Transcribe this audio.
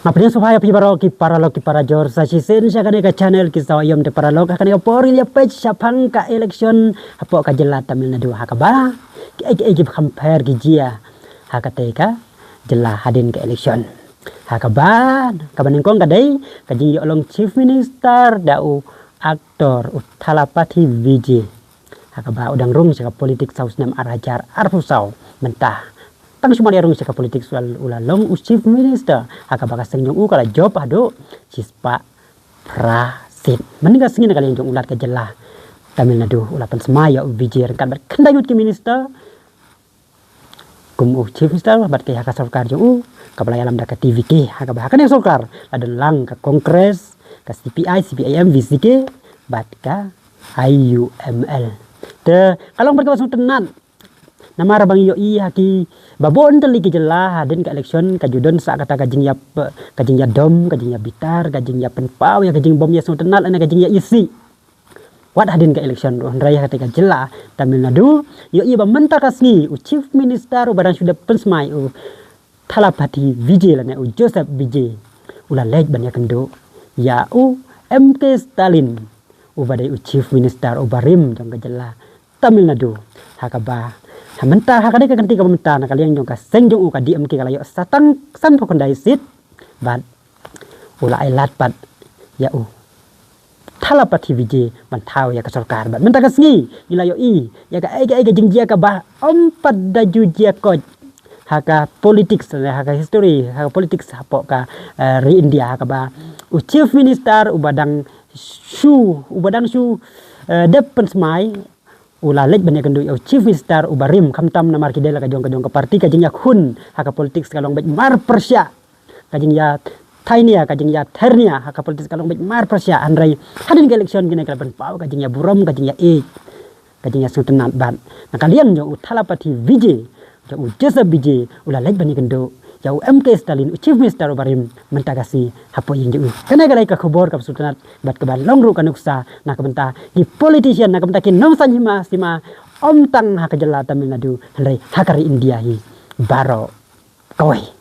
Ngapain supaya ki para jor sa sisen sa kaneka channel kisah yom de paralog kaneka pori ya page sapang ka election apo ka jela Tamil Nadu hakaba ki compare ki jia hakateka jela hadin ke election hakaba kabaning kong kadai kaji olong chief minister dau aktor uthalapati vj hakaba udang rung sa politik saus nam arajar arfusau mentah tang semua dia rung sa politik soal ulalong chief minister hakaba kaseng yung kala job ado cispa prasit meninga singin kali yung ulat ke jela Tamil Nadu ulapan semaya vj kan berkendayut ki minister kum chief minister bat ke hakasar kar yung kapala alam dak TV ke hakaba hakan yang sokar ada lang ka kongres ka CPI CPIM VCK bat ka IUML te kalau berkawasan tenan nama rabang yoi haki babon teli ke jelah hadin ke election kajudon sa kata kajing ya dom kajing ya bitar kajing ya penpau ya kajing bom ya suntenal ana kajing ya isi wat hadin ke election raya kata jelah Tamil Nadu yoi ba mentak kasni chief minister barang sudah pensmai Thalapati Vijay lana Joseph Vijay ula lej banyak kendo ya MK Stalin badai chief minister barim jong kajela Tamil Nadu hakaba mentah hakade ka kanti ka mentah na kalian jong ka seng jong ka di MK kalayo satang san ko kandai sit bad ula ailat pat ya Thalapati Vijay mantau ya ka sarkar bad mentah kasni ilayo ya ka ai jing dia ka ba empat daju dia ko haka politik haka history haka politik hapo ka ri India haka ba chief minister ubadang shu depan smai ula lej banyak kendu chief minister ubarim kamtam na markidela ka jong ka parti ka jing hun haka politik kalong bet mar persya ka jing ya tainia ka jing ya ternia haka politik kalong bet mar persya andrai hadin ke election gina kalaban pau ka jing ya burom ka jing ya ka jing ya sultanat ban na kalian jo Thalapati Vijay Joseph Vijay ula lej banyak kendo jauh MK Stalin chief minister barim mentagasi hapo yang jauh kena galai ka khobor ka sultanat bat ka longgru kanuksa nak benta di politician nak benta ki nong sanjima sima om tang hakajala Tamil Nadu handai hakari India hi baro koi